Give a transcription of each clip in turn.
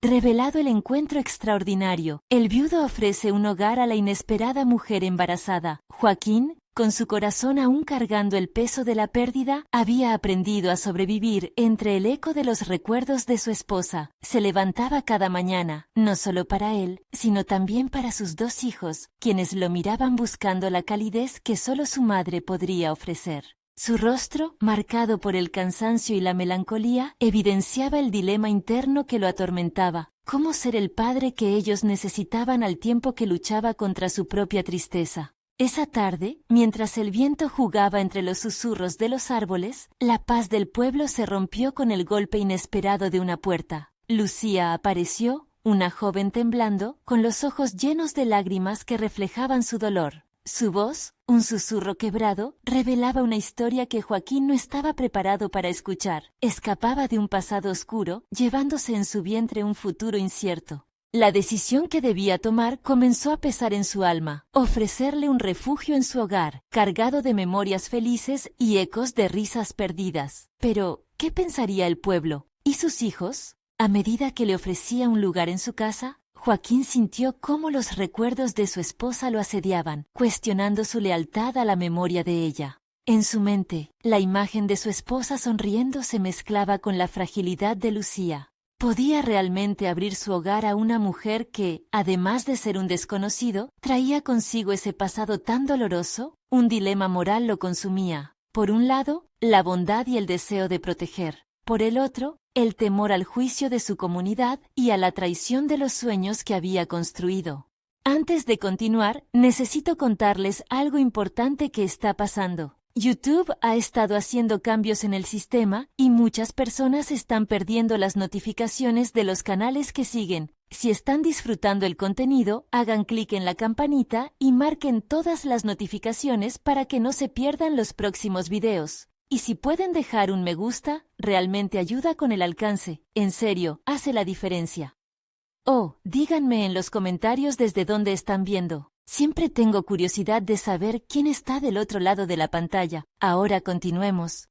Revelado el encuentro extraordinario, el viudo ofrece un hogar a la inesperada mujer embarazada. Joaquín, con su corazón aún cargando el peso de la pérdida, había aprendido a sobrevivir entre el eco de los recuerdos de su esposa. Se levantaba cada mañana, no solo para él, sino también para sus dos hijos, quienes lo miraban buscando la calidez que solo su madre podría ofrecer. Su rostro, marcado por el cansancio y la melancolía, evidenciaba el dilema interno que lo atormentaba: cómo ser el padre que ellos necesitaban al tiempo que luchaba contra su propia tristeza. Esa tarde, mientras el viento jugaba entre los susurros de los árboles, la paz del pueblo se rompió con el golpe inesperado de una puerta. Lucía apareció, una joven temblando, con los ojos llenos de lágrimas que reflejaban su dolor. Su voz, un susurro quebrado, revelaba una historia que Joaquín no estaba preparado para escuchar. Escapaba de un pasado oscuro, llevándose en su vientre un futuro incierto. La decisión que debía tomar comenzó a pesar en su alma: ofrecerle un refugio en su hogar, cargado de memorias felices y ecos de risas perdidas. Pero, ¿qué pensaría el pueblo? ¿Y sus hijos? A medida que le ofrecía un lugar en su casa, Joaquín sintió cómo los recuerdos de su esposa lo asediaban, cuestionando su lealtad a la memoria de ella. En su mente, la imagen de su esposa sonriendo se mezclaba con la fragilidad de Lucía. ¿Podía realmente abrir su hogar a una mujer que, además de ser un desconocido, traía consigo ese pasado tan doloroso? Un dilema moral lo consumía. Por un lado, la bondad y el deseo de proteger. Por el otro, el temor al juicio de su comunidad y a la traición de los sueños que había construido. Antes de continuar, necesito contarles algo importante que está pasando. YouTube ha estado haciendo cambios en el sistema y muchas personas están perdiendo las notificaciones de los canales que siguen. Si están disfrutando el contenido, hagan clic en la campanita y marquen todas las notificaciones para que no se pierdan los próximos videos. Y si pueden dejar un me gusta, realmente ayuda con el alcance. En serio, hace la diferencia. Oh, díganme en los comentarios desde dónde están viendo. Siempre tengo curiosidad de saber quién está del otro lado de la pantalla. Ahora continuemos.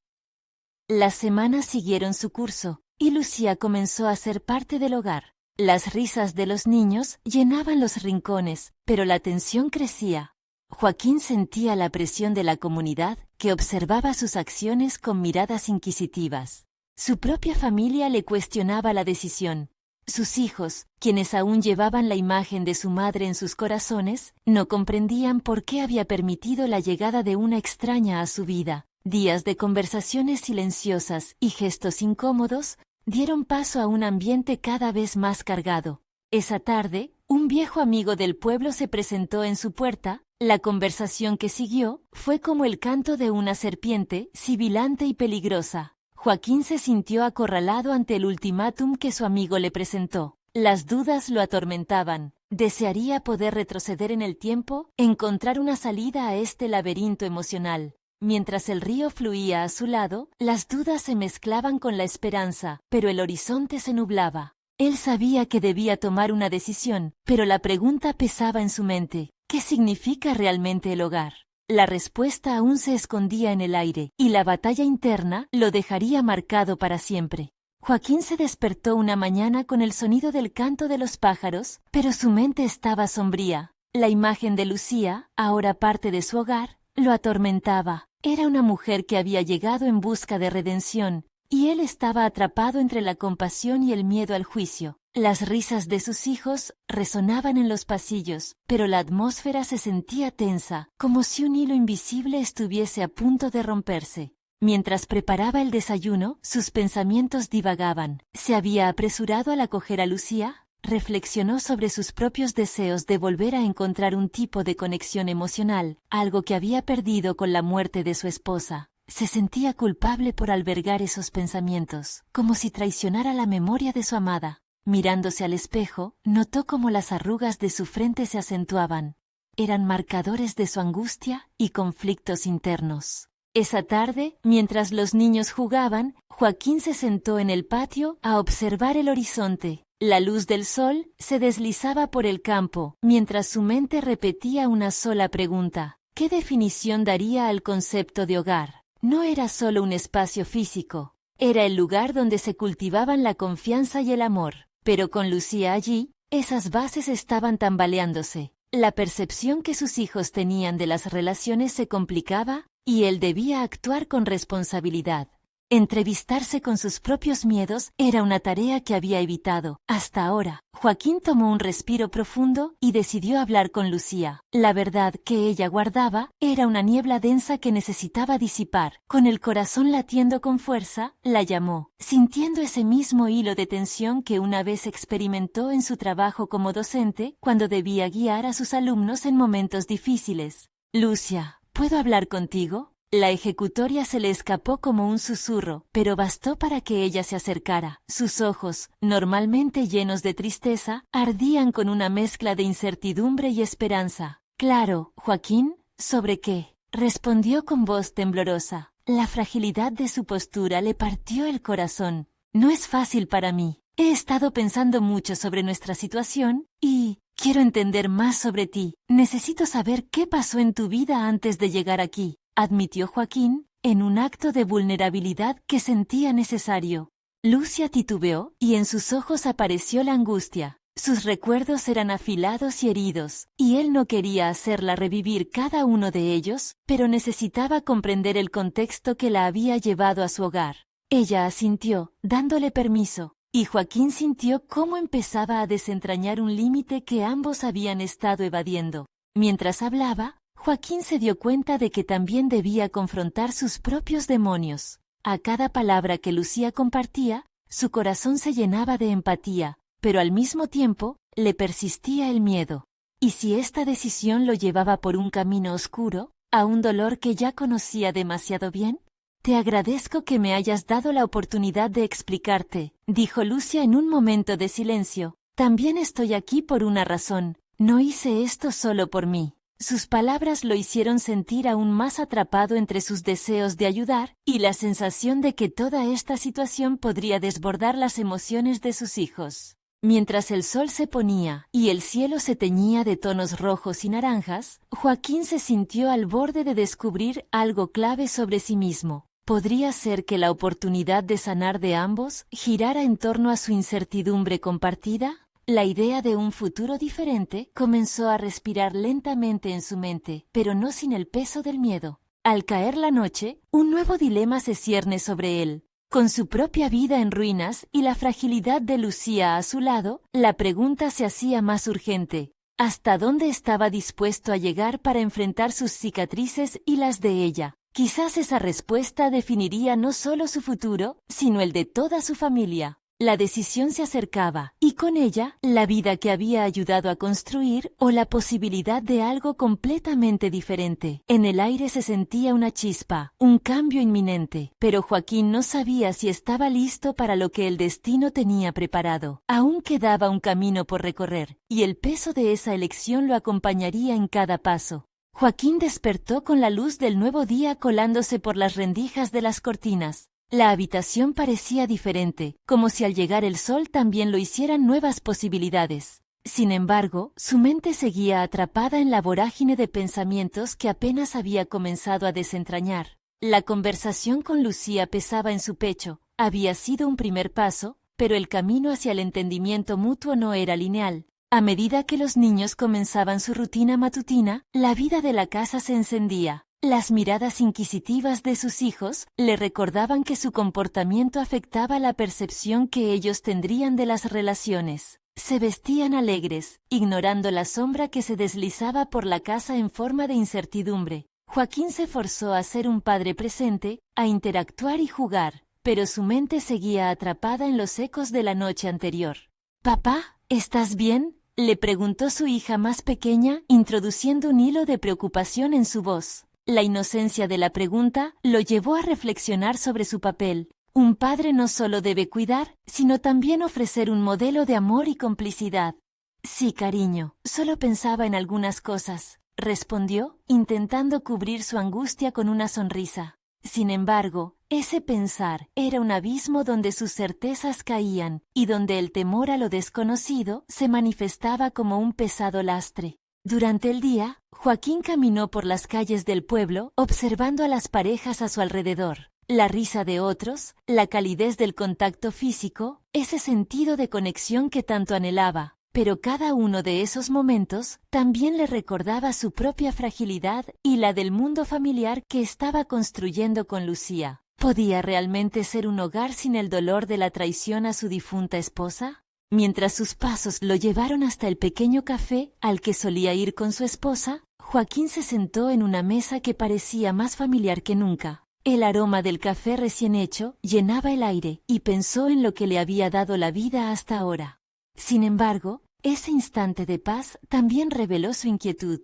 Las semanas siguieron su curso, y Lucía comenzó a ser parte del hogar. Las risas de los niños llenaban los rincones, pero la tensión crecía. Joaquín sentía la presión de la comunidad, que observaba sus acciones con miradas inquisitivas. Su propia familia le cuestionaba la decisión. Sus hijos, quienes aún llevaban la imagen de su madre en sus corazones, no comprendían por qué había permitido la llegada de una extraña a su vida. Días de conversaciones silenciosas y gestos incómodos dieron paso a un ambiente cada vez más cargado. Esa tarde, un viejo amigo del pueblo se presentó en su puerta. La conversación que siguió fue como el canto de una serpiente, sibilante y peligrosa. Joaquín se sintió acorralado ante el ultimátum que su amigo le presentó. Las dudas lo atormentaban. ¿Desearía poder retroceder en el tiempo, encontrar una salida a este laberinto emocional? Mientras el río fluía a su lado, las dudas se mezclaban con la esperanza, pero el horizonte se nublaba. Él sabía que debía tomar una decisión, pero la pregunta pesaba en su mente: ¿qué significa realmente el hogar? La respuesta aún se escondía en el aire, y la batalla interna lo dejaría marcado para siempre. Joaquín se despertó una mañana con el sonido del canto de los pájaros, pero su mente estaba sombría. La imagen de Lucía, ahora parte de su hogar, lo atormentaba. Era una mujer que había llegado en busca de redención, y él estaba atrapado entre la compasión y el miedo al juicio. Las risas de sus hijos resonaban en los pasillos, pero la atmósfera se sentía tensa, como si un hilo invisible estuviese a punto de romperse. Mientras preparaba el desayuno, sus pensamientos divagaban. ¿Se había apresurado al acoger a Lucía? Reflexionó sobre sus propios deseos de volver a encontrar un tipo de conexión emocional, algo que había perdido con la muerte de su esposa. Se sentía culpable por albergar esos pensamientos, como si traicionara la memoria de su amada. Mirándose al espejo, notó cómo las arrugas de su frente se acentuaban. Eran marcadores de su angustia y conflictos internos. Esa tarde, mientras los niños jugaban, Joaquín se sentó en el patio a observar el horizonte. La luz del sol se deslizaba por el campo, mientras su mente repetía una sola pregunta: ¿qué definición daría al concepto de hogar? No era solo un espacio físico, era el lugar donde se cultivaban la confianza y el amor. Pero con Lucía allí, esas bases estaban tambaleándose. La percepción que sus hijos tenían de las relaciones se complicaba, y él debía actuar con responsabilidad. Entrevistarse con sus propios miedos era una tarea que había evitado. Hasta ahora, Joaquín tomó un respiro profundo y decidió hablar con Lucía. La verdad que ella guardaba era una niebla densa que necesitaba disipar. Con el corazón latiendo con fuerza, la llamó, sintiendo ese mismo hilo de tensión que una vez experimentó en su trabajo como docente cuando debía guiar a sus alumnos en momentos difíciles. Lucia, ¿puedo hablar contigo? La ejecutoria se le escapó como un susurro, pero bastó para que ella se acercara. Sus ojos, normalmente llenos de tristeza, ardían con una mezcla de incertidumbre y esperanza. Claro, Joaquín, ¿sobre qué? Respondió con voz temblorosa. La fragilidad de su postura le partió el corazón. No es fácil para mí. He estado pensando mucho sobre nuestra situación y quiero entender más sobre ti. Necesito saber qué pasó en tu vida antes de llegar aquí, admitió Joaquín, en un acto de vulnerabilidad que sentía necesario. Lucia titubeó y en sus ojos apareció la angustia. Sus recuerdos eran afilados y heridos, y él no quería hacerla revivir cada uno de ellos, pero necesitaba comprender el contexto que la había llevado a su hogar. Ella asintió, dándole permiso, y Joaquín sintió cómo empezaba a desentrañar un límite que ambos habían estado evadiendo. Mientras hablaba, Joaquín se dio cuenta de que también debía confrontar sus propios demonios. A cada palabra que Lucía compartía, su corazón se llenaba de empatía, pero al mismo tiempo, le persistía el miedo. ¿Y si esta decisión lo llevaba por un camino oscuro, a un dolor que ya conocía demasiado bien? Te agradezco que me hayas dado la oportunidad de explicarte, dijo Lucia en un momento de silencio. También estoy aquí por una razón. No hice esto solo por mí. Sus palabras lo hicieron sentir aún más atrapado entre sus deseos de ayudar y la sensación de que toda esta situación podría desbordar las emociones de sus hijos. Mientras el sol se ponía y el cielo se teñía de tonos rojos y naranjas, Joaquín se sintió al borde de descubrir algo clave sobre sí mismo. ¿Podría ser que la oportunidad de sanar de ambos girara en torno a su incertidumbre compartida? La idea de un futuro diferente comenzó a respirar lentamente en su mente, pero no sin el peso del miedo. Al caer la noche, un nuevo dilema se cierne sobre él. Con su propia vida en ruinas y la fragilidad de Lucía a su lado, la pregunta se hacía más urgente. ¿Hasta dónde estaba dispuesto a llegar para enfrentar sus cicatrices y las de ella? Quizás esa respuesta definiría no solo su futuro, sino el de toda su familia. La decisión se acercaba, y con ella, la vida que había ayudado a construir o la posibilidad de algo completamente diferente. En el aire se sentía una chispa, un cambio inminente, pero Joaquín no sabía si estaba listo para lo que el destino tenía preparado. Aún quedaba un camino por recorrer, y el peso de esa elección lo acompañaría en cada paso. Joaquín despertó con la luz del nuevo día colándose por las rendijas de las cortinas. La habitación parecía diferente, como si al llegar el sol también lo hicieran nuevas posibilidades. Sin embargo, su mente seguía atrapada en la vorágine de pensamientos que apenas había comenzado a desentrañar. La conversación con Lucía pesaba en su pecho. Había sido un primer paso, pero el camino hacia el entendimiento mutuo no era lineal. A medida que los niños comenzaban su rutina matutina, la vida de la casa se encendía. Las miradas inquisitivas de sus hijos le recordaban que su comportamiento afectaba la percepción que ellos tendrían de las relaciones. Se vestían alegres, ignorando la sombra que se deslizaba por la casa en forma de incertidumbre. Joaquín se forzó a ser un padre presente, a interactuar y jugar, pero su mente seguía atrapada en los ecos de la noche anterior. «Papá, ¿estás bien?», le preguntó su hija más pequeña, introduciendo un hilo de preocupación en su voz. La inocencia de la pregunta lo llevó a reflexionar sobre su papel. Un padre no solo debe cuidar, sino también ofrecer un modelo de amor y complicidad. Sí, cariño, solo pensaba en algunas cosas, respondió, intentando cubrir su angustia con una sonrisa. Sin embargo, ese pensar era un abismo donde sus certezas caían y donde el temor a lo desconocido se manifestaba como un pesado lastre. Durante el día, Joaquín caminó por las calles del pueblo, observando a las parejas a su alrededor. la risa de otros, la calidez del contacto físico, ese sentido de conexión que tanto anhelaba. Pero cada uno de esos momentos también le recordaba su propia fragilidad y la del mundo familiar que estaba construyendo con Lucía. ¿Podía realmente ser un hogar sin el dolor de la traición a su difunta esposa? Mientras sus pasos lo llevaron hasta el pequeño café al que solía ir con su esposa, Joaquín se sentó en una mesa que parecía más familiar que nunca. El aroma del café recién hecho llenaba el aire y pensó en lo que le había dado la vida hasta ahora. Sin embargo, ese instante de paz también reveló su inquietud.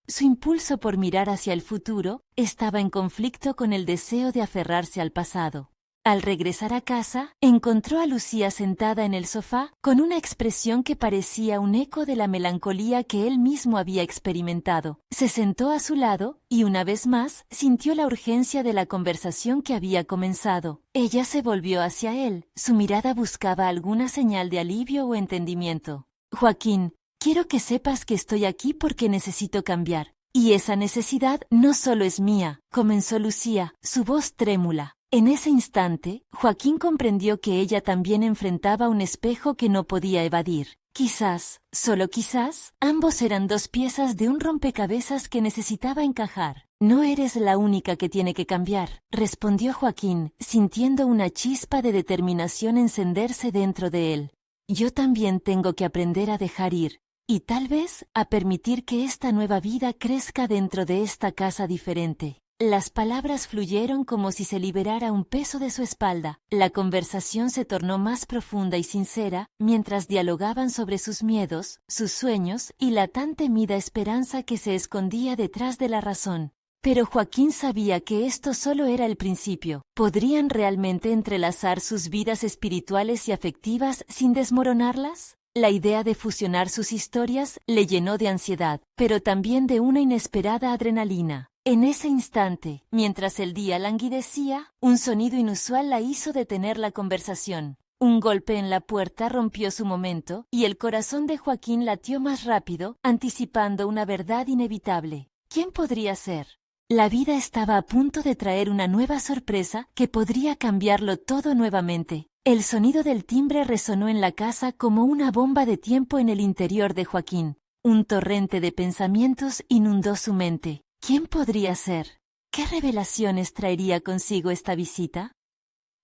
Su impulso por mirar hacia el futuro estaba en conflicto con el deseo de aferrarse al pasado. Al regresar a casa, encontró a Lucía sentada en el sofá con una expresión que parecía un eco de la melancolía que él mismo había experimentado. Se sentó a su lado y una vez más sintió la urgencia de la conversación que había comenzado. Ella se volvió hacia él, su mirada buscaba alguna señal de alivio o entendimiento. Joaquín, quiero que sepas que estoy aquí porque necesito cambiar. Y esa necesidad no solo es mía, comenzó Lucía, su voz trémula. En ese instante, Joaquín comprendió que ella también enfrentaba un espejo que no podía evadir. Quizás, solo quizás, ambos eran dos piezas de un rompecabezas que necesitaba encajar. No eres la única que tiene que cambiar, respondió Joaquín, sintiendo una chispa de determinación encenderse dentro de él. Yo también tengo que aprender a dejar ir, y tal vez a permitir que esta nueva vida crezca dentro de esta casa diferente. Las palabras fluyeron como si se liberara un peso de su espalda. La conversación se tornó más profunda y sincera, mientras dialogaban sobre sus miedos, sus sueños y la tan temida esperanza que se escondía detrás de la razón. Pero Joaquín sabía que esto solo era el principio. ¿Podrían realmente entrelazar sus vidas espirituales y afectivas sin desmoronarlas? La idea de fusionar sus historias le llenó de ansiedad, pero también de una inesperada adrenalina. En ese instante, mientras el día languidecía, un sonido inusual la hizo detener la conversación. Un golpe en la puerta rompió su momento, y el corazón de Joaquín latió más rápido, anticipando una verdad inevitable. ¿Quién podría ser? La vida estaba a punto de traer una nueva sorpresa que podría cambiarlo todo nuevamente. El sonido del timbre resonó en la casa como una bomba de tiempo en el interior de Joaquín. Un torrente de pensamientos inundó su mente. ¿Quién podría ser? ¿Qué revelaciones traería consigo esta visita?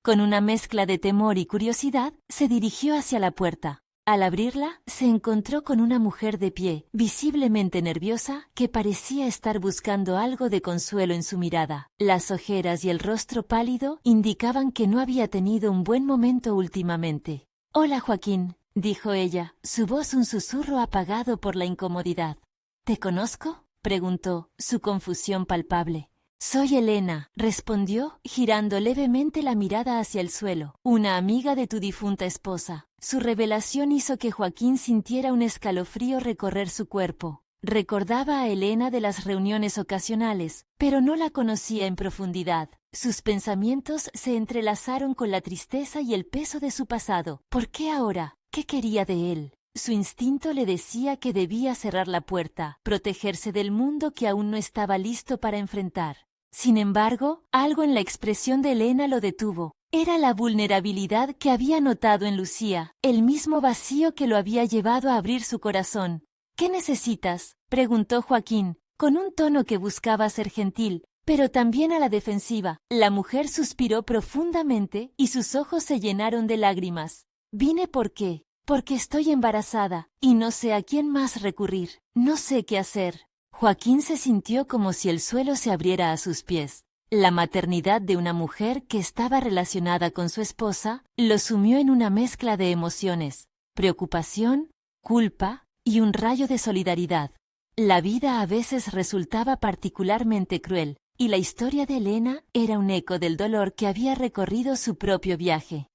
Con una mezcla de temor y curiosidad, se dirigió hacia la puerta. Al abrirla, se encontró con una mujer de pie, visiblemente nerviosa, que parecía estar buscando algo de consuelo en su mirada. Las ojeras y el rostro pálido indicaban que no había tenido un buen momento últimamente. «Hola, Joaquín», dijo ella, su voz un susurro apagado por la incomodidad. «¿Te conozco?», preguntó, su confusión palpable. «Soy Elena», respondió, girando levemente la mirada hacia el suelo. «Una amiga de tu difunta esposa». Su revelación hizo que Joaquín sintiera un escalofrío recorrer su cuerpo. Recordaba a Elena de las reuniones ocasionales, pero no la conocía en profundidad. Sus pensamientos se entrelazaron con la tristeza y el peso de su pasado. ¿Por qué ahora? ¿Qué quería de él? Su instinto le decía que debía cerrar la puerta, protegerse del mundo que aún no estaba listo para enfrentar. Sin embargo, algo en la expresión de Elena lo detuvo. Era la vulnerabilidad que había notado en Lucía, el mismo vacío que lo había llevado a abrir su corazón. «¿Qué necesitas?», preguntó Joaquín, con un tono que buscaba ser gentil, pero también a la defensiva. La mujer suspiró profundamente y sus ojos se llenaron de lágrimas. «Vine porque estoy embarazada y no sé a quién más recurrir. No sé qué hacer». Joaquín se sintió como si el suelo se abriera a sus pies. La maternidad de una mujer que estaba relacionada con su esposa lo sumió en una mezcla de emociones, preocupación, culpa y un rayo de solidaridad. La vida a veces resultaba particularmente cruel, y la historia de Elena era un eco del dolor que había recorrido su propio viaje.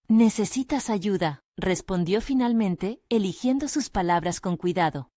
«Necesitas ayuda», respondió finalmente, eligiendo sus palabras con cuidado.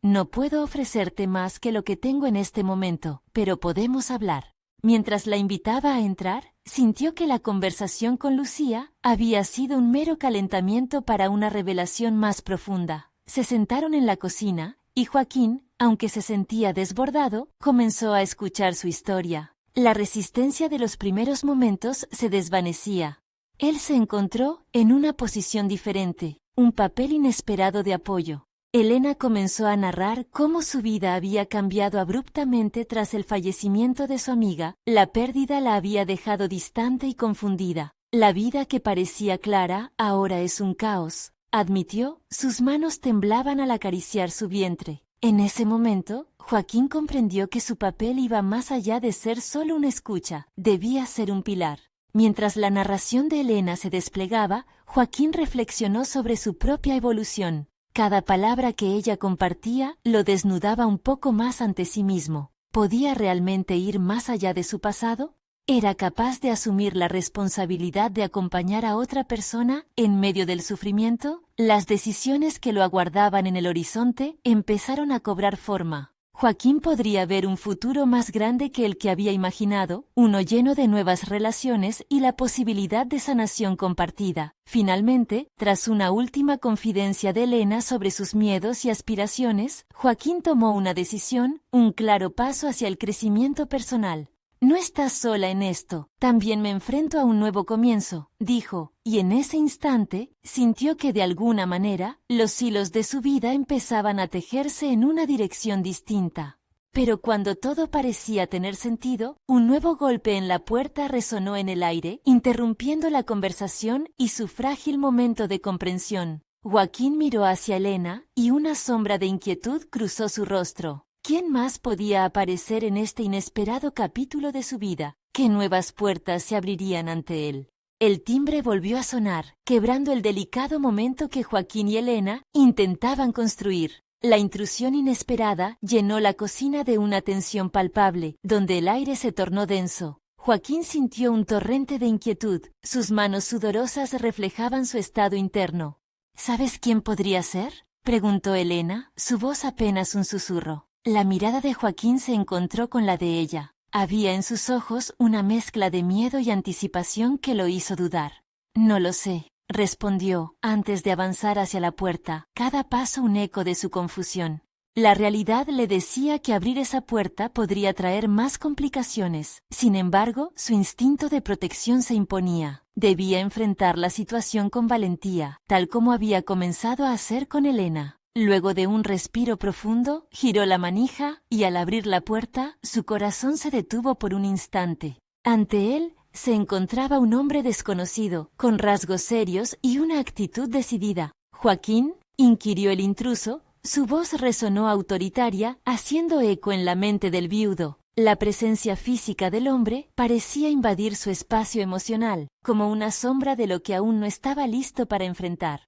«No puedo ofrecerte más que lo que tengo en este momento, pero podemos hablar». Mientras la invitaba a entrar, sintió que la conversación con Lucía había sido un mero calentamiento para una revelación más profunda. Se sentaron en la cocina, y Joaquín, aunque se sentía desbordado, comenzó a escuchar su historia. La resistencia de los primeros momentos se desvanecía. Él se encontró en una posición diferente, un papel inesperado de apoyo. Elena comenzó a narrar cómo su vida había cambiado abruptamente tras el fallecimiento de su amiga. La pérdida la había dejado distante y confundida. La vida que parecía clara ahora es un caos, admitió. Sus manos temblaban al acariciar su vientre. En ese momento, Joaquín comprendió que su papel iba más allá de ser solo una escucha, debía ser un pilar. Mientras la narración de Elena se desplegaba, Joaquín reflexionó sobre su propia evolución. Cada palabra que ella compartía lo desnudaba un poco más ante sí mismo. ¿Podía realmente ir más allá de su pasado? ¿Era capaz de asumir la responsabilidad de acompañar a otra persona en medio del sufrimiento? Las decisiones que lo aguardaban en el horizonte empezaron a cobrar forma. Joaquín podría ver un futuro más grande que el que había imaginado, uno lleno de nuevas relaciones y la posibilidad de sanación compartida. Finalmente, tras una última confidencia de Elena sobre sus miedos y aspiraciones, Joaquín tomó una decisión, un claro paso hacia el crecimiento personal. No estás sola en esto, también me enfrento a un nuevo comienzo, dijo, y en ese instante, sintió que de alguna manera, los hilos de su vida empezaban a tejerse en una dirección distinta. Pero cuando todo parecía tener sentido, un nuevo golpe en la puerta resonó en el aire, interrumpiendo la conversación y su frágil momento de comprensión. Joaquín miró hacia Elena, y una sombra de inquietud cruzó su rostro. ¿Quién más podía aparecer en este inesperado capítulo de su vida? ¿Qué nuevas puertas se abrirían ante él? El timbre volvió a sonar, quebrando el delicado momento que Joaquín y Elena intentaban construir. La intrusión inesperada llenó la cocina de una tensión palpable, donde el aire se tornó denso. Joaquín sintió un torrente de inquietud, sus manos sudorosas reflejaban su estado interno. ¿Sabes quién podría ser?, preguntó Elena, su voz apenas un susurro. La mirada de Joaquín se encontró con la de ella. Había en sus ojos una mezcla de miedo y anticipación que lo hizo dudar. No lo sé, respondió, antes de avanzar hacia la puerta, cada paso un eco de su confusión. La realidad le decía que abrir esa puerta podría traer más complicaciones. Sin embargo, su instinto de protección se imponía. Debía enfrentar la situación con valentía, tal como había comenzado a hacer con Elena. Luego de un respiro profundo, giró la manija, y al abrir la puerta, su corazón se detuvo por un instante. Ante él, se encontraba un hombre desconocido, con rasgos serios y una actitud decidida. «¿Joaquín?», inquirió el intruso. Su voz resonó autoritaria, haciendo eco en la mente del viudo. La presencia física del hombre parecía invadir su espacio emocional, como una sombra de lo que aún no estaba listo para enfrentar.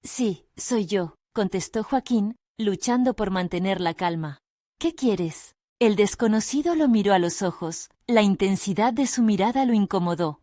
«Sí, soy yo», contestó Joaquín, luchando por mantener la calma. «¿Qué quieres?». El desconocido lo miró a los ojos. La intensidad de su mirada lo incomodó.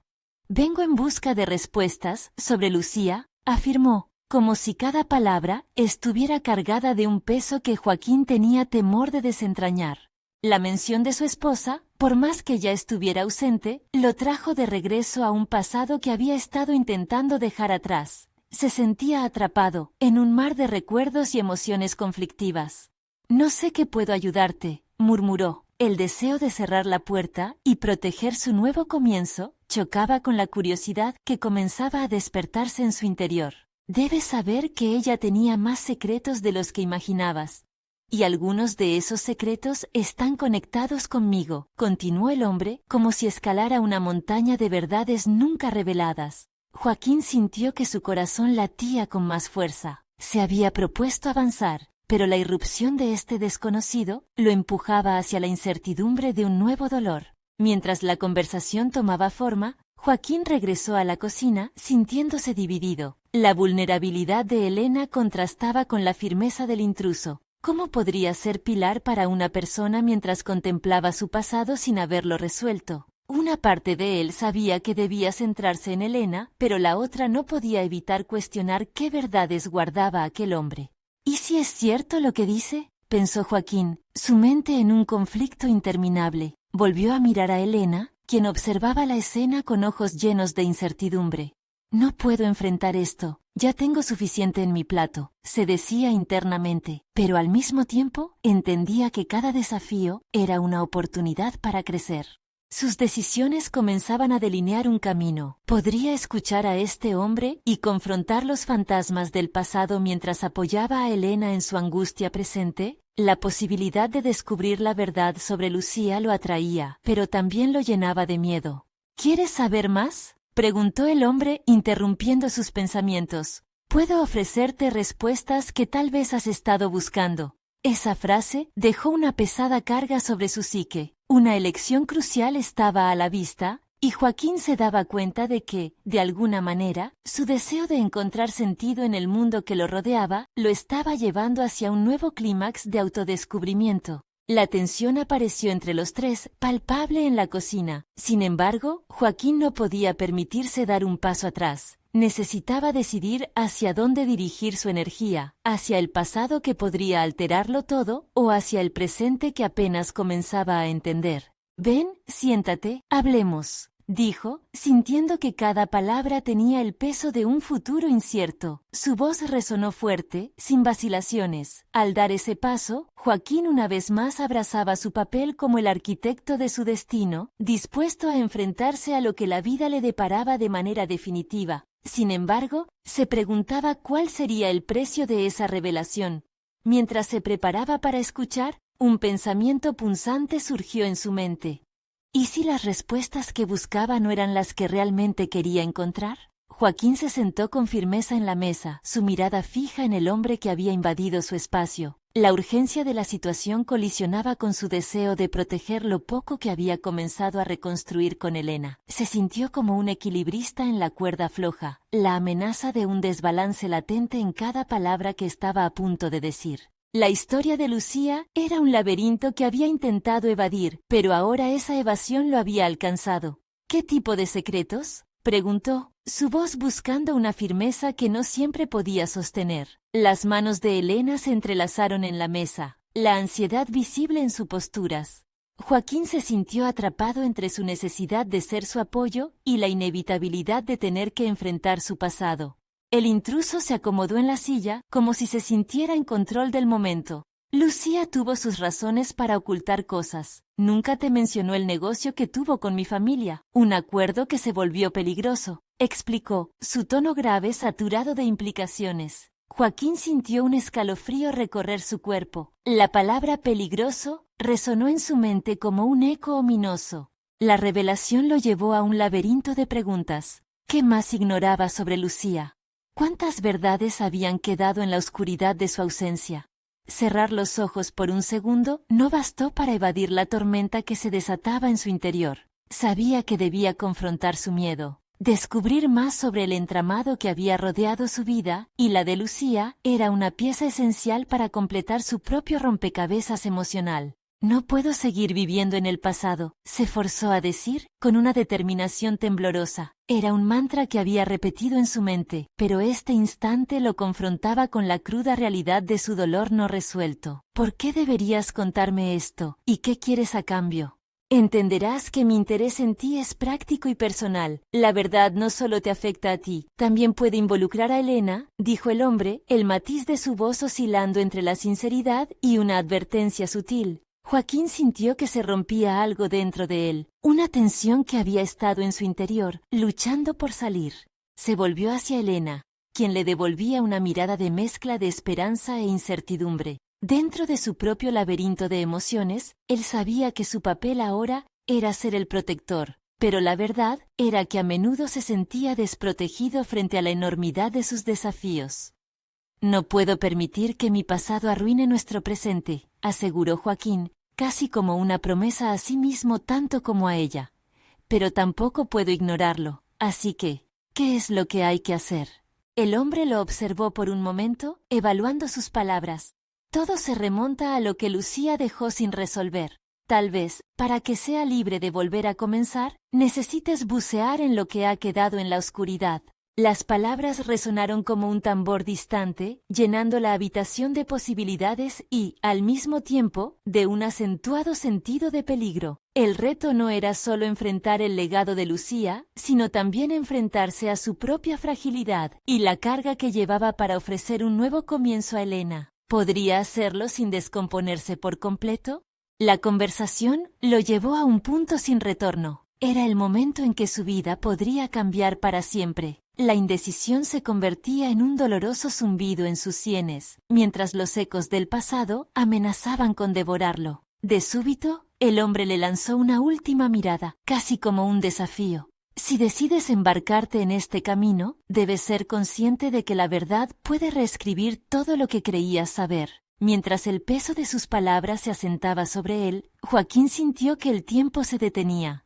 «Vengo en busca de respuestas sobre Lucía», afirmó, como si cada palabra estuviera cargada de un peso que Joaquín tenía temor de desentrañar. La mención de su esposa, por más que ya estuviera ausente, lo trajo de regreso a un pasado que había estado intentando dejar atrás. Se sentía atrapado en un mar de recuerdos y emociones conflictivas. «No sé qué puedo ayudarte», murmuró. El deseo de cerrar la puerta y proteger su nuevo comienzo chocaba con la curiosidad que comenzaba a despertarse en su interior. «Debes saber que ella tenía más secretos de los que imaginabas. Y algunos de esos secretos están conectados conmigo», continuó el hombre, como si escalara una montaña de verdades nunca reveladas. Joaquín sintió que su corazón latía con más fuerza. Se había propuesto avanzar, pero la irrupción de este desconocido lo empujaba hacia la incertidumbre de un nuevo dolor. Mientras la conversación tomaba forma, Joaquín regresó a la cocina sintiéndose dividido. La vulnerabilidad de Elena contrastaba con la firmeza del intruso. ¿Cómo podría ser pilar para una persona mientras contemplaba su pasado sin haberlo resuelto? Una parte de él sabía que debía centrarse en Elena, pero la otra no podía evitar cuestionar qué verdades guardaba aquel hombre. «¿Y si es cierto lo que dice?», pensó Joaquín, su mente en un conflicto interminable. Volvió a mirar a Elena, quien observaba la escena con ojos llenos de incertidumbre. «No puedo enfrentar esto, ya tengo suficiente en mi plato», se decía internamente, pero al mismo tiempo entendía que cada desafío era una oportunidad para crecer. Sus decisiones comenzaban a delinear un camino. Podría escuchar a este hombre y confrontar los fantasmas del pasado mientras apoyaba a Elena en su angustia presente. La posibilidad de descubrir la verdad sobre Lucía lo atraía, pero también lo llenaba de miedo. ¿Quieres saber más?, preguntó el hombre, interrumpiendo sus pensamientos. Puedo ofrecerte respuestas que tal vez has estado buscando. Esa frase dejó una pesada carga sobre su psique. Una elección crucial estaba a la vista, y Joaquín se daba cuenta de que, de alguna manera, su deseo de encontrar sentido en el mundo que lo rodeaba, lo estaba llevando hacia un nuevo clímax de autodescubrimiento. La tensión apareció entre los tres, palpable en la cocina. Sin embargo, Joaquín no podía permitirse dar un paso atrás. Necesitaba decidir hacia dónde dirigir su energía, hacia el pasado que podría alterarlo todo, o hacia el presente que apenas comenzaba a entender. Ven, siéntate, hablemos, dijo, sintiendo que cada palabra tenía el peso de un futuro incierto. Su voz resonó fuerte, sin vacilaciones. Al dar ese paso, Joaquín una vez más abrazaba su papel como el arquitecto de su destino, dispuesto a enfrentarse a lo que la vida le deparaba de manera definitiva. Sin embargo, se preguntaba cuál sería el precio de esa revelación. Mientras se preparaba para escuchar, un pensamiento punzante surgió en su mente. ¿Y si las respuestas que buscaba no eran las que realmente quería encontrar? Joaquín se sentó con firmeza en la mesa, su mirada fija en el hombre que había invadido su espacio. La urgencia de la situación colisionaba con su deseo de proteger lo poco que había comenzado a reconstruir con Elena. Se sintió como un equilibrista en la cuerda floja, la amenaza de un desbalance latente en cada palabra que estaba a punto de decir. La historia de Lucía era un laberinto que había intentado evadir, pero ahora esa evasión lo había alcanzado. ¿Qué tipo de secretos?, preguntó, su voz buscando una firmeza que no siempre podía sostener. Las manos de Elena se entrelazaron en la mesa, la ansiedad visible en sus posturas. Joaquín se sintió atrapado entre su necesidad de ser su apoyo y la inevitabilidad de tener que enfrentar su pasado. El intruso se acomodó en la silla, como si se sintiera en control del momento. Lucía tuvo sus razones para ocultar cosas. Nunca te mencionó el negocio que tuvo con mi familia, un acuerdo que se volvió peligroso, explicó, su tono grave saturado de implicaciones. Joaquín sintió un escalofrío recorrer su cuerpo. La palabra peligroso resonó en su mente como un eco ominoso. La revelación lo llevó a un laberinto de preguntas. ¿Qué más ignoraba sobre Lucía? ¿Cuántas verdades habían quedado en la oscuridad de su ausencia? Cerrar los ojos por un segundo no bastó para evadir la tormenta que se desataba en su interior. Sabía que debía confrontar su miedo. Descubrir más sobre el entramado que había rodeado su vida, y la de Lucía, era una pieza esencial para completar su propio rompecabezas emocional. No puedo seguir viviendo en el pasado, se forzó a decir, con una determinación temblorosa. Era un mantra que había repetido en su mente, pero este instante lo confrontaba con la cruda realidad de su dolor no resuelto. ¿Por qué deberías contarme esto? ¿Y qué quieres a cambio? Entenderás que mi interés en ti es práctico y personal. La verdad no solo te afecta a ti, también puede involucrar a Elena, dijo el hombre, el matiz de su voz oscilando entre la sinceridad y una advertencia sutil. Joaquín sintió que se rompía algo dentro de él, una tensión que había estado en su interior, luchando por salir. Se volvió hacia Elena, quien le devolvía una mirada de mezcla de esperanza e incertidumbre. Dentro de su propio laberinto de emociones, él sabía que su papel ahora era ser el protector, pero la verdad era que a menudo se sentía desprotegido frente a la enormidad de sus desafíos. No puedo permitir que mi pasado arruine nuestro presente, aseguró Joaquín, casi como una promesa a sí mismo tanto como a ella. Pero tampoco puedo ignorarlo, así que, ¿qué es lo que hay que hacer? El hombre lo observó por un momento, evaluando sus palabras. Todo se remonta a lo que Lucía dejó sin resolver. Tal vez, para que sea libre de volver a comenzar, necesites bucear en lo que ha quedado en la oscuridad. Las palabras resonaron como un tambor distante, llenando la habitación de posibilidades y, al mismo tiempo, de un acentuado sentido de peligro. El reto no era solo enfrentar el legado de Lucía, sino también enfrentarse a su propia fragilidad y la carga que llevaba para ofrecer un nuevo comienzo a Elena. ¿Podría hacerlo sin descomponerse por completo? La conversación lo llevó a un punto sin retorno. Era el momento en que su vida podría cambiar para siempre. La indecisión se convertía en un doloroso zumbido en sus sienes, mientras los ecos del pasado amenazaban con devorarlo. De súbito, el hombre le lanzó una última mirada, casi como un desafío. Si decides embarcarte en este camino, debes ser consciente de que la verdad puede reescribir todo lo que creías saber. Mientras el peso de sus palabras se asentaba sobre él, Joaquín sintió que el tiempo se detenía.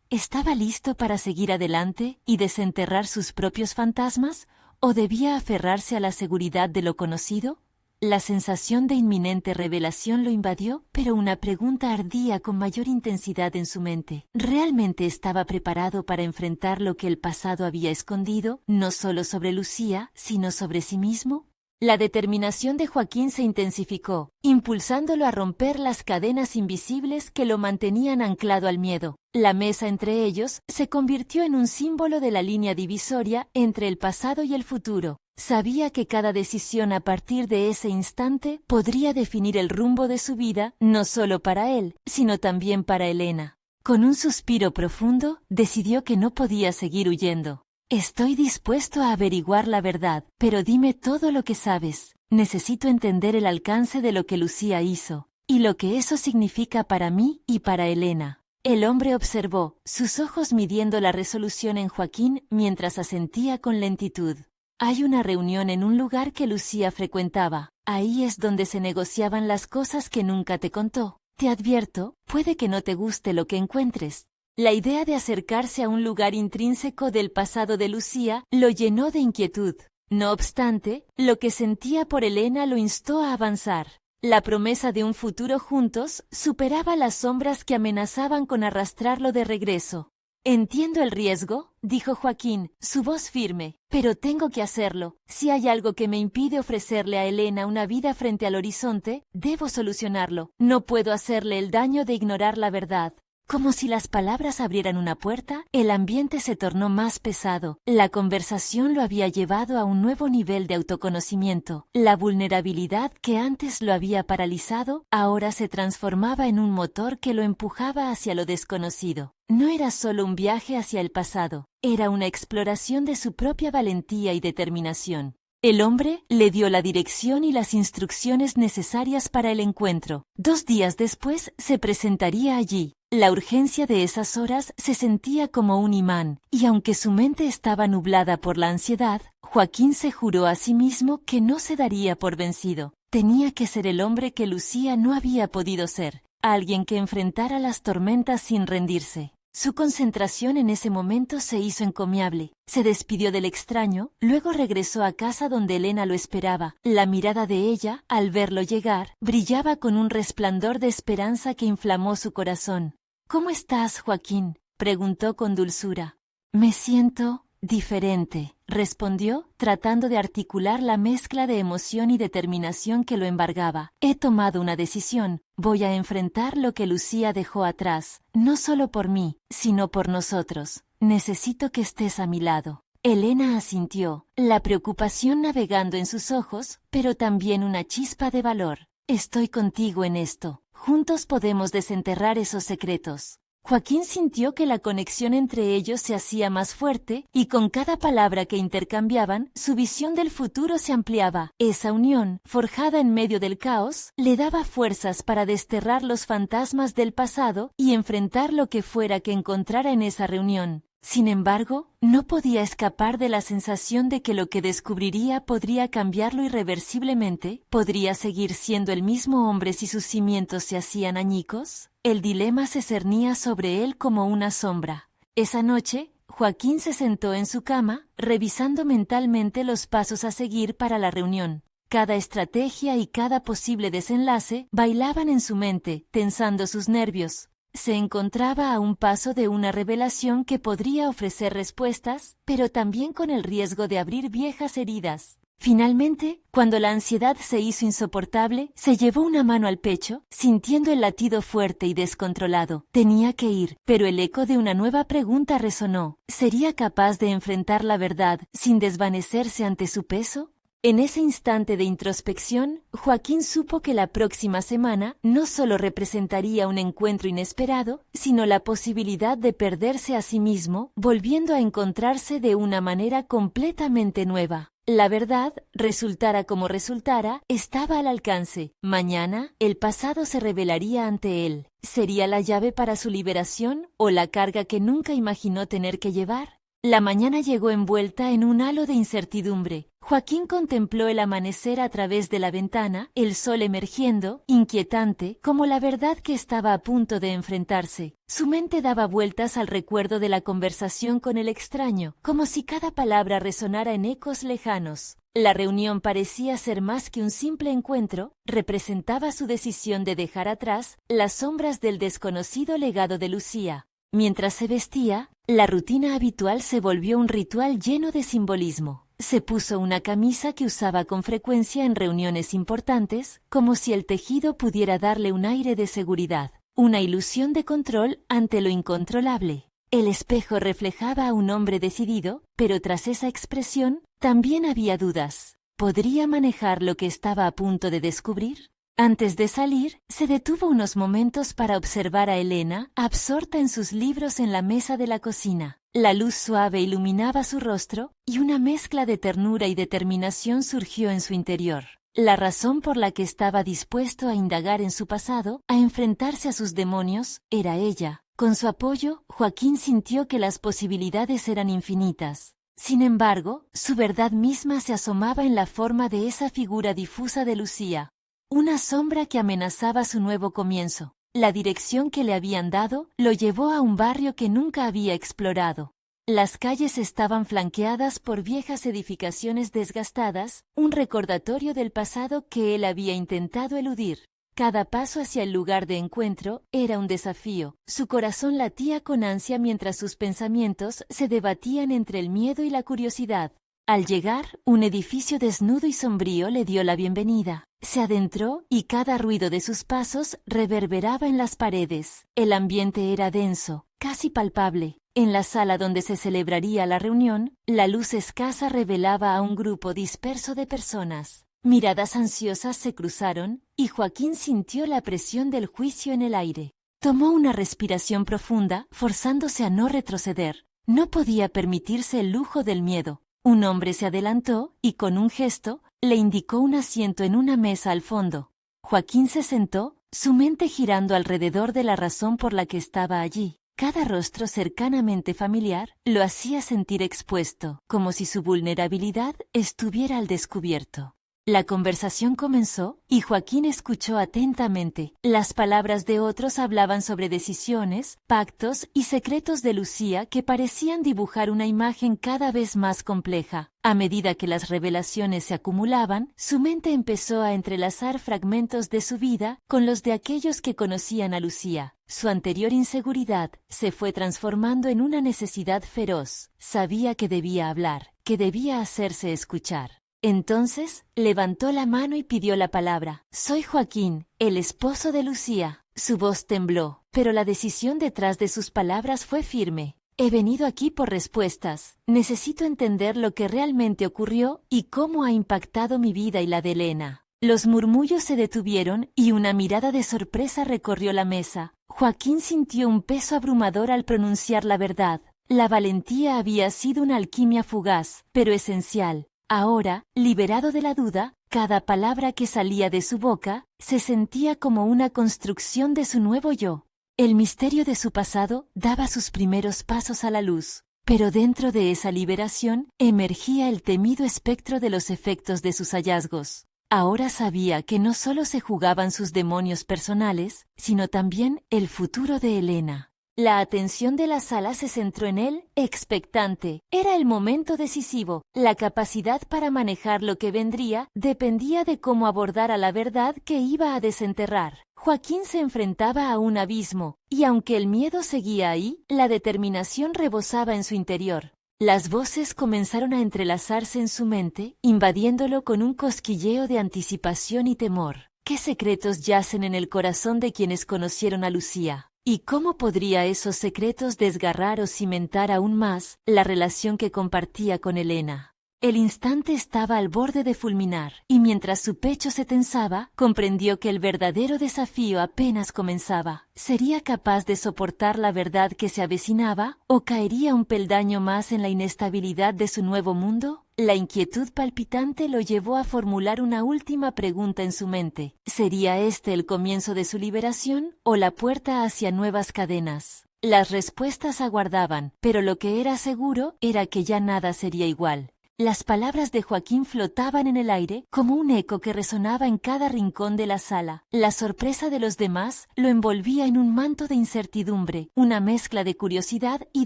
¿Estaba listo para seguir adelante y desenterrar sus propios fantasmas, o debía aferrarse a la seguridad de lo conocido? La sensación de inminente revelación lo invadió, pero una pregunta ardía con mayor intensidad en su mente. ¿Realmente estaba preparado para enfrentar lo que el pasado había escondido, no solo sobre Lucía, sino sobre sí mismo? La determinación de Joaquín se intensificó, impulsándolo a romper las cadenas invisibles que lo mantenían anclado al miedo. La mesa entre ellos se convirtió en un símbolo de la línea divisoria entre el pasado y el futuro. Sabía que cada decisión a partir de ese instante podría definir el rumbo de su vida, no solo para él, sino también para Elena. Con un suspiro profundo, decidió que no podía seguir huyendo. Estoy dispuesto a averiguar la verdad, pero dime todo lo que sabes. Necesito entender el alcance de lo que Lucía hizo, y lo que eso significa para mí y para Elena. El hombre observó, sus ojos midiendo la resolución en Joaquín mientras asentía con lentitud. Hay una reunión en un lugar que Lucía frecuentaba. Ahí es donde se negociaban las cosas que nunca te contó. Te advierto, puede que no te guste lo que encuentres. La idea de acercarse a un lugar intrínseco del pasado de Lucía lo llenó de inquietud. No obstante, lo que sentía por Elena lo instó a avanzar. La promesa de un futuro juntos superaba las sombras que amenazaban con arrastrarlo de regreso. Entiendo el riesgo, dijo Joaquín, su voz firme, pero tengo que hacerlo. Si hay algo que me impide ofrecerle a Elena una vida frente al horizonte, debo solucionarlo. No puedo hacerle el daño de ignorar la verdad. Como si las palabras abrieran una puerta, el ambiente se tornó más pesado. La conversación lo había llevado a un nuevo nivel de autoconocimiento. La vulnerabilidad que antes lo había paralizado, ahora se transformaba en un motor que lo empujaba hacia lo desconocido. No era solo un viaje hacia el pasado, era una exploración de su propia valentía y determinación. El hombre le dio la dirección y las instrucciones necesarias para el encuentro. 2 días después se presentaría allí. La urgencia de esas horas se sentía como un imán, y aunque su mente estaba nublada por la ansiedad, Joaquín se juró a sí mismo que no se daría por vencido. Tenía que ser el hombre que Lucía no había podido ser, alguien que enfrentara las tormentas sin rendirse. Su concentración en ese momento se hizo encomiable. Se despidió del extraño, luego regresó a casa donde Elena lo esperaba. La mirada de ella, al verlo llegar, brillaba con un resplandor de esperanza que inflamó su corazón. «¿Cómo estás, Joaquín?», preguntó con dulzura. «Me siento diferente», respondió, tratando de articular la mezcla de emoción y determinación que lo embargaba. «He tomado una decisión. Voy a enfrentar lo que Lucía dejó atrás, no solo por mí, sino por nosotros. Necesito que estés a mi lado». Elena asintió, la preocupación navegando en sus ojos, pero también una chispa de valor. «Estoy contigo en esto. Juntos podemos desenterrar esos secretos». Joaquín sintió que la conexión entre ellos se hacía más fuerte y con cada palabra que intercambiaban, su visión del futuro se ampliaba. Esa unión, forjada en medio del caos, le daba fuerzas para desterrar los fantasmas del pasado y enfrentar lo que fuera que encontrara en esa reunión. Sin embargo, no podía escapar de la sensación de que lo que descubriría podría cambiarlo irreversiblemente. ¿Podría seguir siendo el mismo hombre si sus cimientos se hacían añicos? El dilema se cernía sobre él como una sombra. Esa noche, Joaquín se sentó en su cama, revisando mentalmente los pasos a seguir para la reunión. Cada estrategia y cada posible desenlace bailaban en su mente, tensando sus nervios. Se encontraba a un paso de una revelación que podría ofrecer respuestas, pero también con el riesgo de abrir viejas heridas. Finalmente, cuando la ansiedad se hizo insoportable, se llevó una mano al pecho, sintiendo el latido fuerte y descontrolado. Tenía que ir, pero el eco de una nueva pregunta resonó. ¿Sería capaz de enfrentar la verdad sin desvanecerse ante su peso? En ese instante de introspección, Joaquín supo que la próxima semana no solo representaría un encuentro inesperado, sino la posibilidad de perderse a sí mismo, volviendo a encontrarse de una manera completamente nueva. La verdad, resultara como resultara, estaba al alcance. Mañana, el pasado se revelaría ante él. ¿Sería la llave para su liberación o la carga que nunca imaginó tener que llevar? La mañana llegó envuelta en un halo de incertidumbre. Joaquín contempló el amanecer a través de la ventana, el sol emergiendo, inquietante, como la verdad que estaba a punto de enfrentarse. Su mente daba vueltas al recuerdo de la conversación con el extraño, como si cada palabra resonara en ecos lejanos. La reunión parecía ser más que un simple encuentro, representaba su decisión de dejar atrás las sombras del desconocido legado de Lucía. Mientras se vestía, la rutina habitual se volvió un ritual lleno de simbolismo. Se puso una camisa que usaba con frecuencia en reuniones importantes, como si el tejido pudiera darle un aire de seguridad, una ilusión de control ante lo incontrolable. El espejo reflejaba a un hombre decidido, pero tras esa expresión, también había dudas. ¿Podría manejar lo que estaba a punto de descubrir? Antes de salir, se detuvo unos momentos para observar a Elena, absorta en sus libros en la mesa de la cocina. La luz suave iluminaba su rostro, y una mezcla de ternura y determinación surgió en su interior. La razón por la que estaba dispuesto a indagar en su pasado, a enfrentarse a sus demonios, era ella. Con su apoyo, Joaquín sintió que las posibilidades eran infinitas. Sin embargo, su verdad misma se asomaba en la forma de esa figura difusa de Lucía. Una sombra que amenazaba su nuevo comienzo. La dirección que le habían dado lo llevó a un barrio que nunca había explorado. Las calles estaban flanqueadas por viejas edificaciones desgastadas, un recordatorio del pasado que él había intentado eludir. Cada paso hacia el lugar de encuentro era un desafío. Su corazón latía con ansia mientras sus pensamientos se debatían entre el miedo y la curiosidad. Al llegar, un edificio desnudo y sombrío le dio la bienvenida. Se adentró y cada ruido de sus pasos reverberaba en las paredes. El ambiente era denso, casi palpable. En la sala donde se celebraría la reunión, la luz escasa revelaba a un grupo disperso de personas. Miradas ansiosas se cruzaron, y Joaquín sintió la presión del juicio en el aire. Tomó una respiración profunda, forzándose a no retroceder. No podía permitirse el lujo del miedo. Un hombre se adelantó y con un gesto le indicó un asiento en una mesa al fondo. Joaquín se sentó, su mente girando alrededor de la razón por la que estaba allí. Cada rostro cercanamente familiar lo hacía sentir expuesto, como si su vulnerabilidad estuviera al descubierto. La conversación comenzó y Joaquín escuchó atentamente. Las palabras de otros hablaban sobre decisiones, pactos y secretos de Lucía que parecían dibujar una imagen cada vez más compleja. A medida que las revelaciones se acumulaban, su mente empezó a entrelazar fragmentos de su vida con los de aquellos que conocían a Lucía. Su anterior inseguridad se fue transformando en una necesidad feroz. Sabía que debía hablar, que debía hacerse escuchar. Entonces, levantó la mano y pidió la palabra. «Soy Joaquín, el esposo de Lucía». Su voz tembló, pero la decisión detrás de sus palabras fue firme. «He venido aquí por respuestas. Necesito entender lo que realmente ocurrió y cómo ha impactado mi vida y la de Elena». Los murmullos se detuvieron y una mirada de sorpresa recorrió la mesa. Joaquín sintió un peso abrumador al pronunciar la verdad. La valentía había sido una alquimia fugaz, pero esencial. Ahora, liberado de la duda, cada palabra que salía de su boca se sentía como una construcción de su nuevo yo. El misterio de su pasado daba sus primeros pasos a la luz, pero dentro de esa liberación emergía el temido espectro de los efectos de sus hallazgos. Ahora sabía que no solo se jugaban sus demonios personales, sino también el futuro de Elena. La atención de la sala se centró en él, expectante. Era el momento decisivo. La capacidad para manejar lo que vendría dependía de cómo abordara la verdad que iba a desenterrar. Joaquín se enfrentaba a un abismo, y aunque el miedo seguía ahí, la determinación rebosaba en su interior. Las voces comenzaron a entrelazarse en su mente, invadiéndolo con un cosquilleo de anticipación y temor. ¿Qué secretos yacen en el corazón de quienes conocieron a Lucía? ¿Y cómo podría esos secretos desgarrar o cimentar aún más la relación que compartía con Elena? El instante estaba al borde de fulminar, y mientras su pecho se tensaba, comprendió que el verdadero desafío apenas comenzaba. ¿Sería capaz de soportar la verdad que se avecinaba, o caería un peldaño más en la inestabilidad de su nuevo mundo? La inquietud palpitante lo llevó a formular una última pregunta en su mente. ¿Sería este el comienzo de su liberación, o la puerta hacia nuevas cadenas? Las respuestas aguardaban, pero lo que era seguro era que ya nada sería igual. Las palabras de Joaquín flotaban en el aire como un eco que resonaba en cada rincón de la sala. La sorpresa de los demás lo envolvía en un manto de incertidumbre, una mezcla de curiosidad y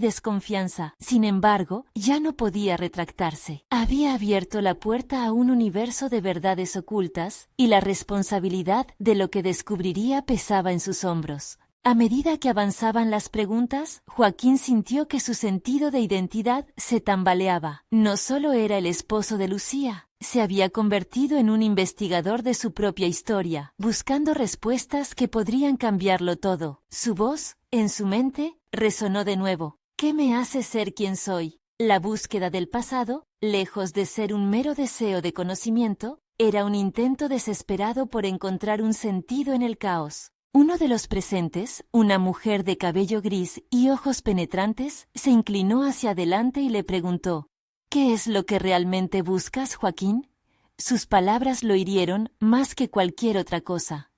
desconfianza. Sin embargo, ya no podía retractarse. Había abierto la puerta a un universo de verdades ocultas, y la responsabilidad de lo que descubriría pesaba en sus hombros. A medida que avanzaban las preguntas, Joaquín sintió que su sentido de identidad se tambaleaba. No solo era el esposo de Lucía, se había convertido en un investigador de su propia historia, buscando respuestas que podrían cambiarlo todo. Su voz, en su mente, resonó de nuevo. ¿Qué me hace ser quien soy? La búsqueda del pasado, lejos de ser un mero deseo de conocimiento, era un intento desesperado por encontrar un sentido en el caos. Uno de los presentes, una mujer de cabello gris y ojos penetrantes, se inclinó hacia adelante y le preguntó: ¿Qué es lo que realmente buscas, Joaquín? Sus palabras lo hirieron más que cualquier otra cosa.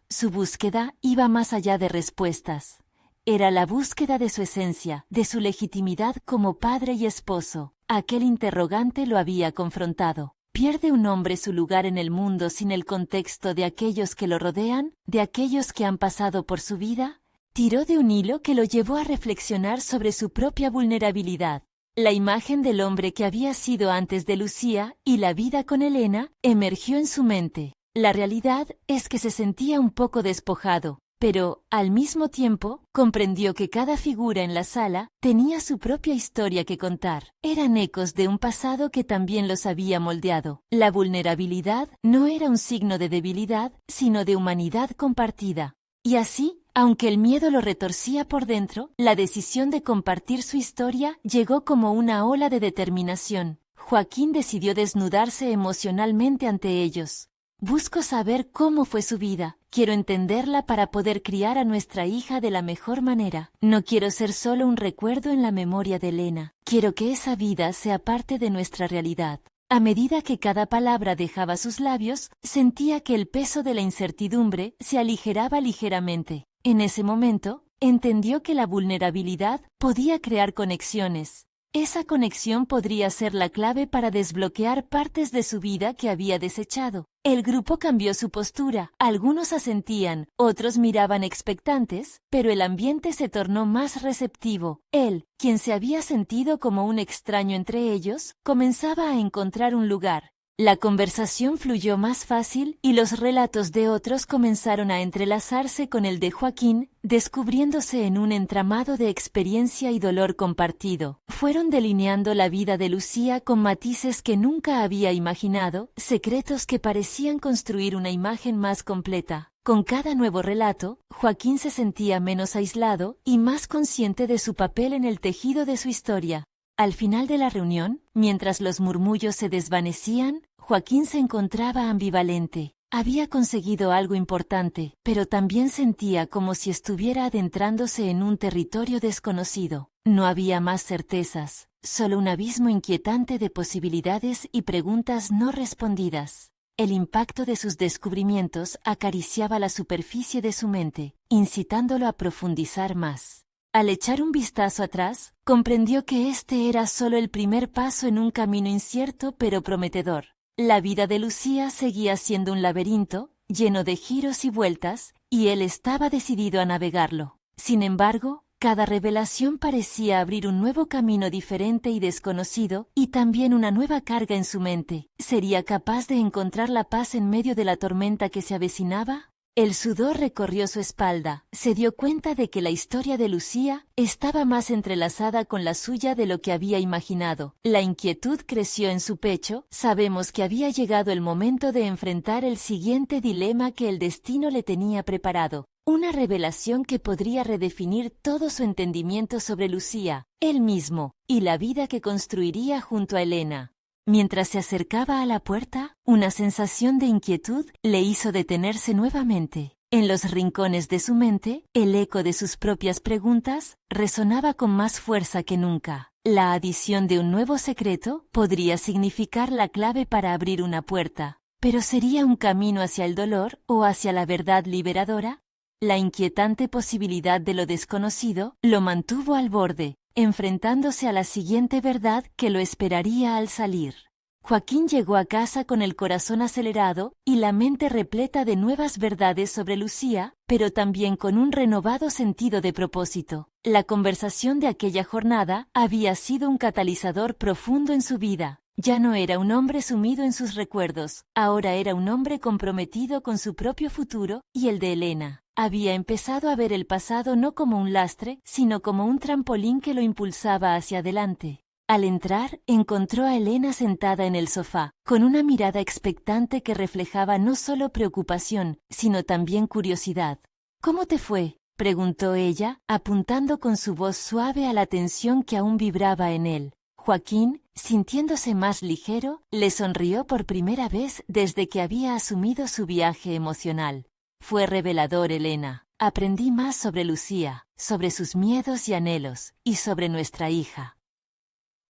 Su búsqueda iba más allá de respuestas. Era la búsqueda de su esencia, de su legitimidad como padre y esposo. Aquel interrogante lo había confrontado. ¿Pierde un hombre su lugar en el mundo sin el contexto de aquellos que lo rodean, de aquellos que han pasado por su vida? Tiró de un hilo que lo llevó a reflexionar sobre su propia vulnerabilidad. La imagen del hombre que había sido antes de Lucía y la vida con Elena emergió en su mente. La realidad es que se sentía un poco despojado, pero, al mismo tiempo, comprendió que cada figura en la sala tenía su propia historia que contar. Eran ecos de un pasado que también los había moldeado. La vulnerabilidad no era un signo de debilidad, sino de humanidad compartida. Y así, aunque el miedo lo retorcía por dentro, la decisión de compartir su historia llegó como una ola de determinación. Joaquín decidió desnudarse emocionalmente ante ellos. Busco saber cómo fue su vida. Quiero entenderla para poder criar a nuestra hija de la mejor manera. No quiero ser solo un recuerdo en la memoria de Elena. Quiero que esa vida sea parte de nuestra realidad. A medida que cada palabra dejaba sus labios, sentía que el peso de la incertidumbre se aligeraba ligeramente. En ese momento, entendió que la vulnerabilidad podía crear conexiones. Esa conexión podría ser la clave para desbloquear partes de su vida que había desechado. El grupo cambió su postura. Algunos asentían, otros miraban expectantes, pero el ambiente se tornó más receptivo. Él, quien se había sentido como un extraño entre ellos, comenzaba a encontrar un lugar. La conversación fluyó más fácil y los relatos de otros comenzaron a entrelazarse con el de Joaquín, descubriéndose en un entramado de experiencia y dolor compartido. Fueron delineando la vida de Lucía con matices que nunca había imaginado, secretos que parecían construir una imagen más completa. Con cada nuevo relato, Joaquín se sentía menos aislado y más consciente de su papel en el tejido de su historia. Al final de la reunión, mientras los murmullos se desvanecían, Joaquín se encontraba ambivalente. Había conseguido algo importante, pero también sentía como si estuviera adentrándose en un territorio desconocido. No había más certezas, solo un abismo inquietante de posibilidades y preguntas no respondidas. El impacto de sus descubrimientos acariciaba la superficie de su mente, incitándolo a profundizar más. Al echar un vistazo atrás, comprendió que este era solo el primer paso en un camino incierto pero prometedor. La vida de Lucía seguía siendo un laberinto, lleno de giros y vueltas, y él estaba decidido a navegarlo. Sin embargo, cada revelación parecía abrir un nuevo camino diferente y desconocido, y también una nueva carga en su mente. ¿Sería capaz de encontrar la paz en medio de la tormenta que se avecinaba? El sudor recorrió su espalda. Se dio cuenta de que la historia de Lucía estaba más entrelazada con la suya de lo que había imaginado. La inquietud creció en su pecho. Sabemos que había llegado el momento de enfrentar el siguiente dilema que el destino le tenía preparado. Una revelación que podría redefinir todo su entendimiento sobre Lucía, él mismo, y la vida que construiría junto a Elena. Mientras se acercaba a la puerta, una sensación de inquietud le hizo detenerse nuevamente. En los rincones de su mente, el eco de sus propias preguntas resonaba con más fuerza que nunca. La adición de un nuevo secreto podría significar la clave para abrir una puerta, pero ¿sería un camino hacia el dolor o hacia la verdad liberadora? La inquietante posibilidad de lo desconocido lo mantuvo al borde, enfrentándose a la siguiente verdad que lo esperaría al salir. Joaquín llegó a casa con el corazón acelerado y la mente repleta de nuevas verdades sobre Lucía, pero también con un renovado sentido de propósito. La conversación de aquella jornada había sido un catalizador profundo en su vida. Ya no era un hombre sumido en sus recuerdos, ahora era un hombre comprometido con su propio futuro y el de Elena. Había empezado a ver el pasado no como un lastre, sino como un trampolín que lo impulsaba hacia adelante. Al entrar, encontró a Elena sentada en el sofá, con una mirada expectante que reflejaba no solo preocupación, sino también curiosidad. «¿Cómo te fue?», preguntó ella, apuntando con su voz suave a la tensión que aún vibraba en él. Joaquín, sintiéndose más ligero, le sonrió por primera vez desde que había asumido su viaje emocional. «Fue revelador, Elena. Aprendí más sobre Lucía, sobre sus miedos y anhelos, y sobre nuestra hija».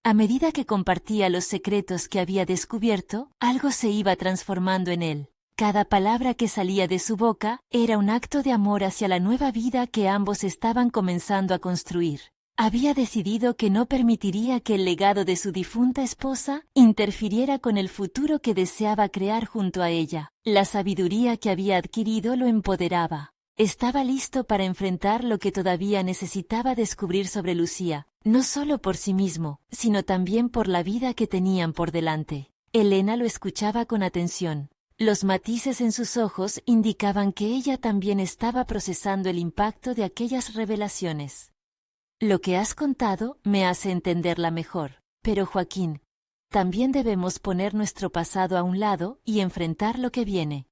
A medida que compartía los secretos que había descubierto, algo se iba transformando en él. Cada palabra que salía de su boca era un acto de amor hacia la nueva vida que ambos estaban comenzando a construir. Había decidido que no permitiría que el legado de su difunta esposa interfiriera con el futuro que deseaba crear junto a ella. La sabiduría que había adquirido lo empoderaba. Estaba listo para enfrentar lo que todavía necesitaba descubrir sobre Lucía, no solo por sí mismo, sino también por la vida que tenían por delante. Elena lo escuchaba con atención. Los matices en sus ojos indicaban que ella también estaba procesando el impacto de aquellas revelaciones. «Lo que has contado me hace entenderla mejor, pero Joaquín, también debemos poner nuestro pasado a un lado y enfrentar lo que viene».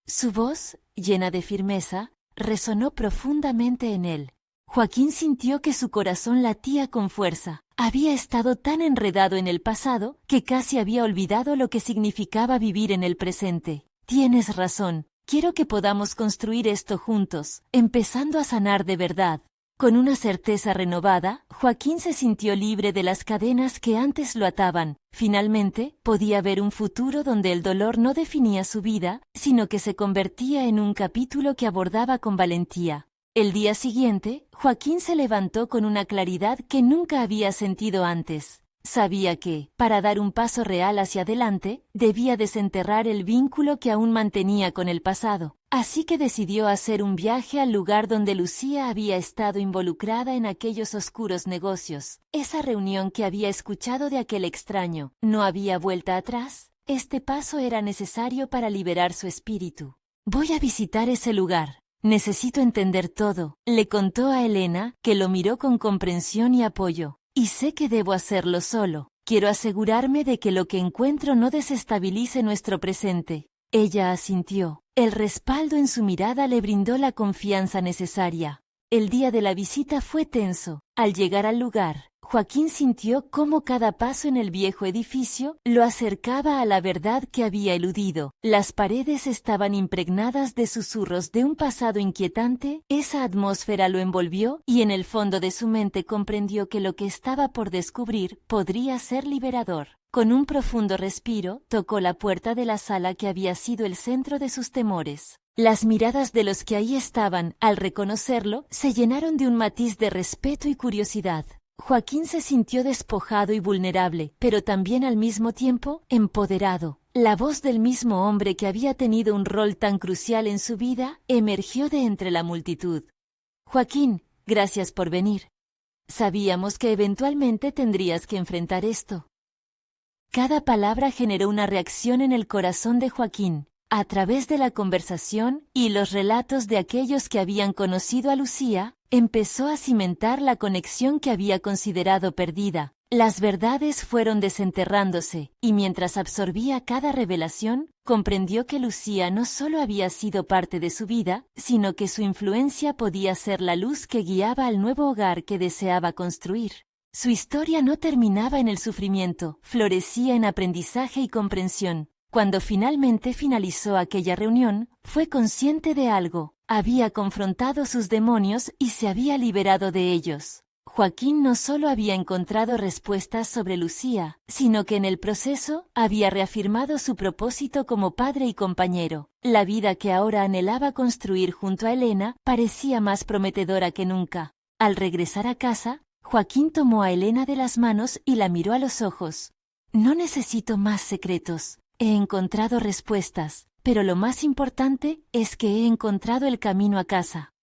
Su voz, llena de firmeza, resonó profundamente en él. Joaquín sintió que su corazón latía con fuerza. Había estado tan enredado en el pasado que casi había olvidado lo que significaba vivir en el presente. «Tienes razón, quiero que podamos construir esto juntos, empezando a sanar de verdad». Con una certeza renovada, Joaquín se sintió libre de las cadenas que antes lo ataban. Finalmente, podía ver un futuro donde el dolor no definía su vida, sino que se convertía en un capítulo que abordaba con valentía. El día siguiente, Joaquín se levantó con una claridad que nunca había sentido antes. Sabía que, para dar un paso real hacia adelante, debía desenterrar el vínculo que aún mantenía con el pasado. Así que decidió hacer un viaje al lugar donde Lucía había estado involucrada en aquellos oscuros negocios. Esa reunión que había escuchado de aquel extraño, ¿no había vuelta atrás? Este paso era necesario para liberar su espíritu. «Voy a visitar ese lugar. Necesito entender todo», le contó a Elena, que lo miró con comprensión y apoyo. «Y sé que debo hacerlo solo. Quiero asegurarme de que lo que encuentro no desestabilice nuestro presente». Ella asintió. El respaldo en su mirada le brindó la confianza necesaria. El día de la visita fue tenso. Al llegar al lugar, Joaquín sintió cómo cada paso en el viejo edificio lo acercaba a la verdad que había eludido. Las paredes estaban impregnadas de susurros de un pasado inquietante, esa atmósfera lo envolvió y en el fondo de su mente comprendió que lo que estaba por descubrir podría ser liberador. Con un profundo respiro, tocó la puerta de la sala que había sido el centro de sus temores. Las miradas de los que ahí estaban, al reconocerlo, se llenaron de un matiz de respeto y curiosidad. Joaquín se sintió despojado y vulnerable, pero también al mismo tiempo empoderado. La voz del mismo hombre que había tenido un rol tan crucial en su vida emergió de entre la multitud. «Joaquín, gracias por venir. Sabíamos que eventualmente tendrías que enfrentar esto». Cada palabra generó una reacción en el corazón de Joaquín. A través de la conversación y los relatos de aquellos que habían conocido a Lucía, empezó a cimentar la conexión que había considerado perdida. Las verdades fueron desenterrándose, y mientras absorbía cada revelación, comprendió que Lucía no solo había sido parte de su vida, sino que su influencia podía ser la luz que guiaba al nuevo hogar que deseaba construir. Su historia no terminaba en el sufrimiento, florecía en aprendizaje y comprensión. Cuando finalmente finalizó aquella reunión, fue consciente de algo. Había confrontado sus demonios y se había liberado de ellos. Joaquín no solo había encontrado respuestas sobre Lucía, sino que en el proceso había reafirmado su propósito como padre y compañero. La vida que ahora anhelaba construir junto a Elena parecía más prometedora que nunca. Al regresar a casa, Joaquín tomó a Elena de las manos y la miró a los ojos. No necesito más secretos. He encontrado respuestas, pero lo más importante es que he encontrado el camino a casa.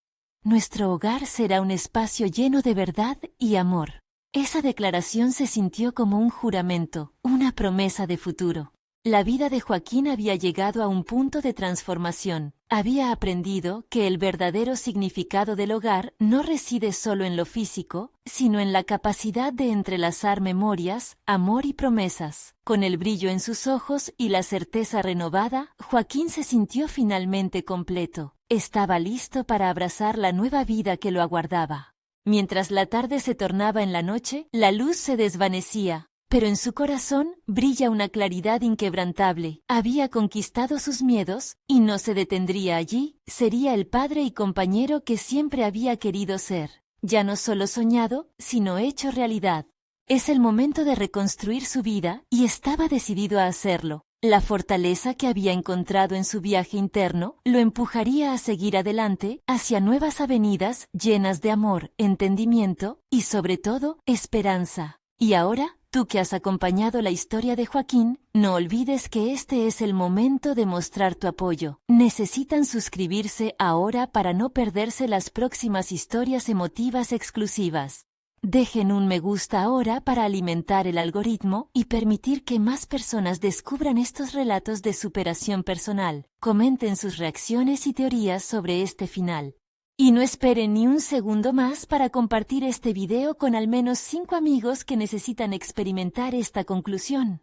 Nuestro hogar será un espacio lleno de verdad y amor. Esa declaración se sintió como un juramento, una promesa de futuro. La vida de Joaquín había llegado a un punto de transformación. Había aprendido que el verdadero significado del hogar no reside solo en lo físico, sino en la capacidad de entrelazar memorias, amor y promesas. Con el brillo en sus ojos y la certeza renovada, Joaquín se sintió finalmente completo. Estaba listo para abrazar la nueva vida que lo aguardaba. Mientras la tarde se tornaba en la noche, la luz se desvanecía. Pero en su corazón brilla una claridad inquebrantable. Había conquistado sus miedos y no se detendría allí. Sería el padre y compañero que siempre había querido ser. Ya no solo soñado, sino hecho realidad. Es el momento de reconstruir su vida y estaba decidido a hacerlo. La fortaleza que había encontrado en su viaje interno lo empujaría a seguir adelante hacia nuevas avenidas llenas de amor, entendimiento y sobre todo esperanza. Y ahora, tú que has acompañado la historia de Joaquín, no olvides que este es el momento de mostrar tu apoyo. Necesitan suscribirse ahora para no perderse las próximas historias emotivas exclusivas. Dejen un me gusta ahora para alimentar el algoritmo y permitir que más personas descubran estos relatos de superación personal. Comenten sus reacciones y teorías sobre este final. Y no esperen ni un segundo más para compartir este video con al menos 5 amigos que necesitan experimentar esta conclusión.